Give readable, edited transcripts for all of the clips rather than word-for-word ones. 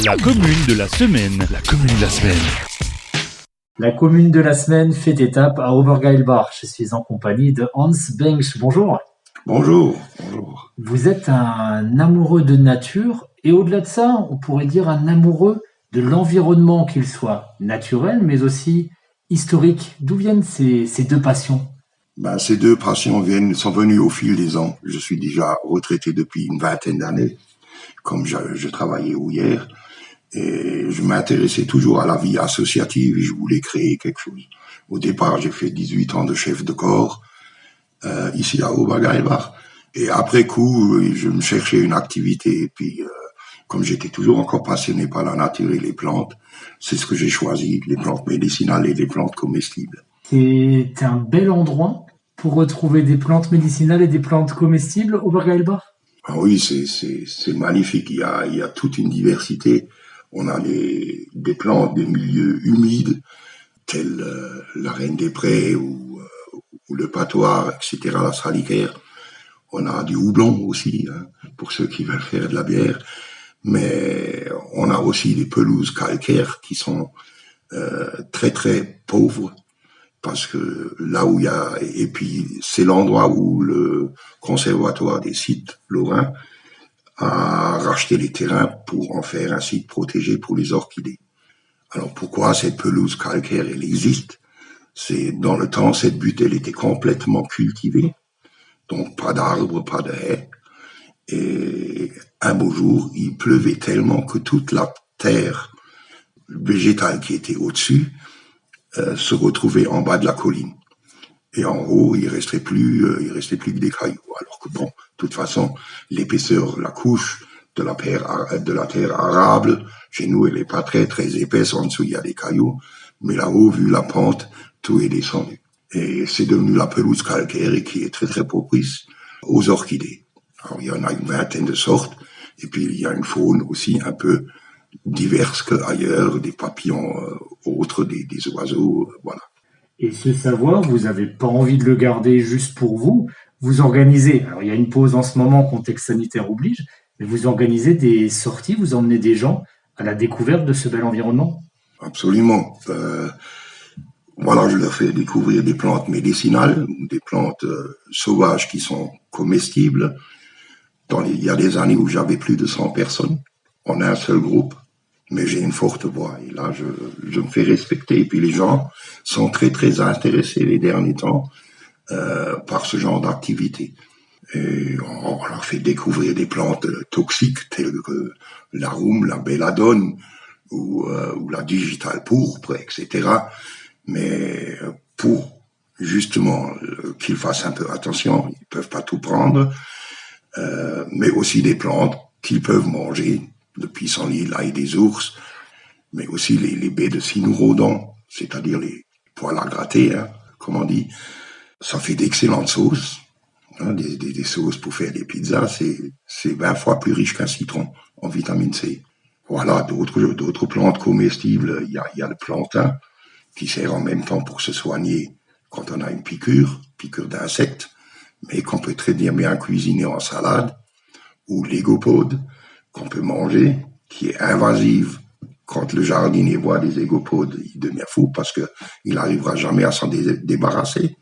La commune de la semaine. La commune de la semaine. La commune de la semaine fait étape à Obergeilbach. Je suis en compagnie de Hans Bengsch. Bonjour. Bonjour, bonjour. Vous êtes un amoureux de nature et au-delà de ça, on pourrait dire un amoureux de l'environnement, qu'il soit naturel mais aussi historique. D'où viennent ces deux passions? Ces deux passions sont venues au fil des ans. Je suis déjà retraité depuis une vingtaine d'années, comme je travaillais hier, et je m'intéressais toujours à la vie associative et je voulais créer quelque chose. Au départ, j'ai fait 18 ans de chef de corps ici à Obergeilbach, et après coup, je me cherchais une activité, et puis comme j'étais toujours encore passionné par la nature et les plantes, c'est ce que j'ai choisi, les plantes médicinales et les plantes comestibles. C'est un bel endroit pour retrouver des plantes médicinales et des plantes comestibles, Obergeilbach. Ah oui, c'est magnifique. Il y a toute une diversité. On a des plantes des milieux humides, tels la reine des prés ou le patois, etc., la salicaire. On a du houblon aussi, hein, pour ceux qui veulent faire de la bière. Mais on a aussi des pelouses calcaires qui sont très très pauvres. Parce que là où il y a, et puis c'est l'endroit où le conservatoire des sites lorrains a racheté les terrains pour en faire un site protégé pour les orchidées. Alors pourquoi cette pelouse calcaire, elle existe? C'est dans le temps, cette butte, elle était complètement cultivée, donc pas d'arbres, pas de haies. Et un beau jour, il pleuvait tellement que toute la terre végétale qui était au-dessus se retrouvait en bas de la colline. Et en haut, il restait plus que des cailloux. Alors que bon, de toute façon, l'épaisseur, la couche de la terre arable, chez nous, elle est pas très, très épaisse. En dessous, il y a des cailloux. Mais là-haut, vu la pente, tout est descendu. Et c'est devenu la pelouse calcaire et qui est très, très propice aux orchidées. Alors, il y en a une vingtaine de sortes. Et puis, il y a une faune aussi un peu diverse qu'ailleurs, des papillons autres, des oiseaux, voilà. Et ce savoir, vous n'avez pas envie de le garder juste pour vous. Vous organisez, alors il y a une pause en ce moment, contexte sanitaire oblige, mais vous organisez des sorties, vous emmenez des gens à la découverte de ce bel environnement. Absolument. Voilà, je leur fais découvrir des plantes médicinales, des plantes sauvages qui sont comestibles. Il y a des années où j'avais plus de 100 personnes en un seul groupe, mais j'ai une forte voix et là je me fais respecter. Et puis les gens sont très très intéressés les derniers temps par ce genre d'activité. Et on leur fait découvrir des plantes toxiques telles que l'arum, la belladone ou la digitale pourpre, etc. Mais pour justement qu'ils fassent un peu attention, ils peuvent pas tout prendre, mais aussi des plantes qu'ils peuvent manger, le pissenlit, l'ail des ours, mais aussi les baies de cynorrhodon, c'est-à-dire les poils à gratter, hein, comme on dit. Ça fait d'excellentes sauces, hein, des sauces pour faire des pizzas, c'est 20 fois plus riche qu'un citron en vitamine C. Voilà, d'autres plantes comestibles, il y a le plantain, qui sert en même temps pour se soigner quand on a une piqûre d'insectes, mais qu'on peut très bien cuisiner en salade, ou l'égopode, qu'on peut manger, qui est invasive. Quand le jardinier voit des égopodes, il devient fou parce qu'il n'arrivera jamais à s'en débarrasser.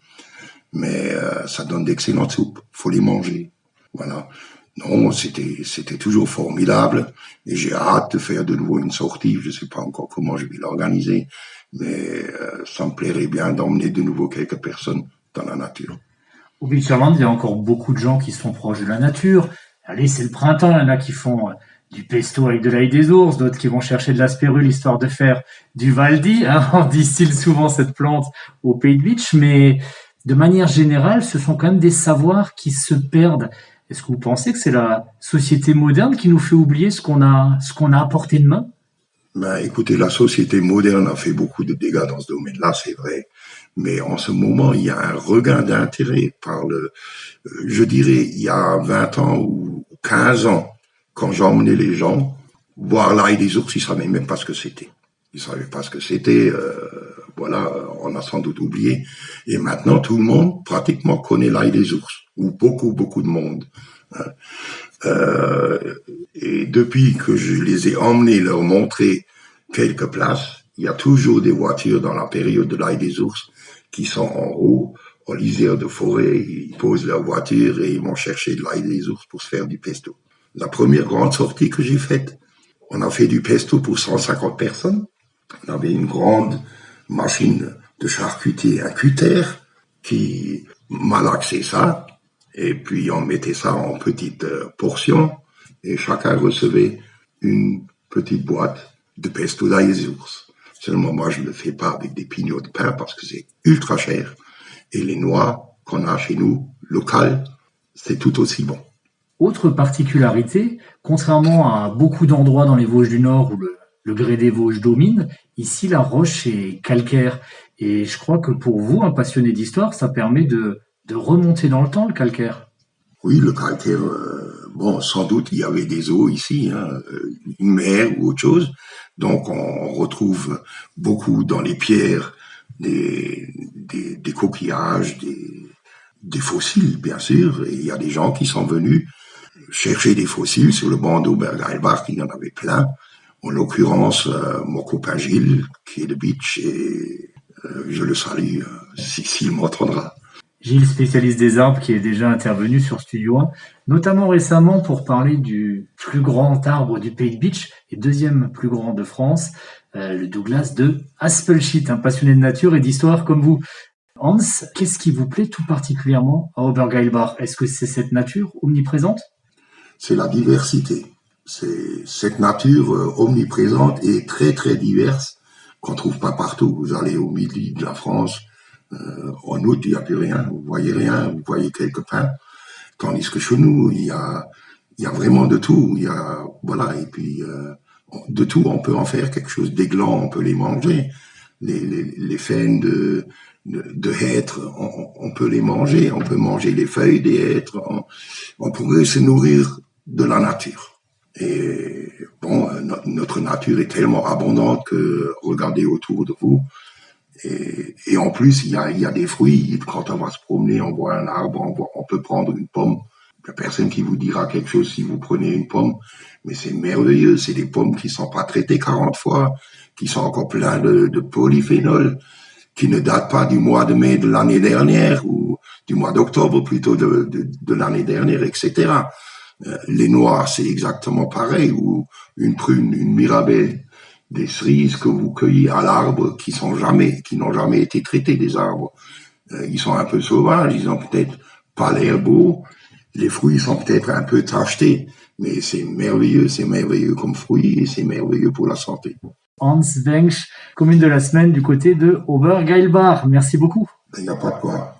Mais ça donne d'excellentes soupes, faut les manger. Voilà. Non, c'était toujours formidable et j'ai hâte de faire de nouveau une sortie. Je sais pas encore comment je vais l'organiser, mais ça me plairait bien d'emmener de nouveau quelques personnes dans la nature. Au Beacherland, il y a encore beaucoup de gens qui sont proches de la nature. Allez, c'est le printemps, il y en a qui font du pesto avec de l'ail des ours, d'autres qui vont chercher de la spérule histoire de faire du valdi, hein. On distille souvent cette plante au Pays de Bitche, mais de manière générale, ce sont quand même des savoirs qui se perdent. Est-ce que vous pensez que c'est la société moderne qui nous fait oublier ce qu'on a à portée de main? Écoutez, la société moderne a fait beaucoup de dégâts dans ce domaine-là, c'est vrai. Mais en ce moment, il y a un regain d'intérêt je dirais, il y a 20 ans ou 15 ans, quand j'emmenais les gens voir l'ail des ours, ils savaient même pas ce que c'était. Ils savaient pas ce que c'était, voilà, on a sans doute oublié. Et maintenant, tout le monde pratiquement connaît l'ail des ours, ou beaucoup, beaucoup de monde. Hein. Et depuis que je les ai emmenés leur montrer quelques places, il y a toujours des voitures dans la période de l'ail des ours qui sont en haut, en lisière de forêt, ils posent leur voiture et ils vont chercher de l'ail des ours pour se faire du pesto. La première grande sortie que j'ai faite, on a fait du pesto pour 150 personnes. On avait une grande machine de charcuter, un cutter, qui malaxait ça, et puis on mettait ça en petites portions, et chacun recevait une petite boîte de pesto d'ail des ours. Seulement, moi, je ne le fais pas avec des pignots de pain parce que c'est ultra cher. Et les noix qu'on a chez nous, locales, c'est tout aussi bon. Autre particularité, contrairement à beaucoup d'endroits dans les Vosges du Nord où le grès des Vosges domine, ici la roche est calcaire. Et je crois que pour vous, un passionné d'histoire, ça permet de remonter dans le temps, le calcaire. Oui, le calcaire, bon, sans doute il y avait des eaux ici, hein, une mer ou autre chose. Donc on retrouve beaucoup dans les pierres des coquillages, des fossiles, bien sûr. Et il y a des gens qui sont venus chercher des fossiles sur le banc d'Obergeilbach, il y en avait plein. En l'occurrence, mon copain Gilles, qui est de Beach, et je le salue s'il m'entendra. Gilles, spécialiste des arbres, qui est déjà intervenu sur Studio 1, notamment récemment pour parler du plus grand arbre du pays de Beach et deuxième plus grand de France, le Douglas de Haspelstedt, un passionné de nature et d'histoire comme vous. Hans, qu'est-ce qui vous plaît tout particulièrement à Obergeilbach? Est-ce que c'est cette nature omniprésente? C'est la diversité. C'est cette nature omniprésente et très très diverse qu'on trouve pas partout. Vous allez au midi de la France, en août, il n'y a plus rien, vous voyez quelques pins. Tandis que chez nous, il y a vraiment de tout. Il y a, voilà, et puis, de tout, on peut en faire quelque chose. Des glands, on peut les manger. Les faines de hêtres, on peut les manger. On peut manger les feuilles des hêtres. On pourrait se nourrir de la nature. Et bon, notre nature est tellement abondante que regardez autour de vous. Et en plus, il y a des fruits. Quand on va se promener, on voit un arbre, on peut prendre une pomme. Il n'y a personne qui vous dira quelque chose si vous prenez une pomme. Mais c'est merveilleux. C'est des pommes qui sont pas traitées 40 fois, qui sont encore pleins de polyphénol, qui ne datent pas du mois de mai de l'année dernière ou du mois d'octobre plutôt de l'année dernière, etc. Les noix, c'est exactement pareil. Ou une prune, une mirabelle. Des cerises que vous cueillez à l'arbre qui n'ont jamais été traités, des arbres. Ils sont un peu sauvages, ils ont peut-être pas l'air beau, les fruits sont peut-être un peu tachetés, mais c'est merveilleux comme fruit et c'est merveilleux pour la santé. Hans Wengsch, commune de la semaine du côté de Obergeilbach. Merci beaucoup. Il n'y a pas de quoi.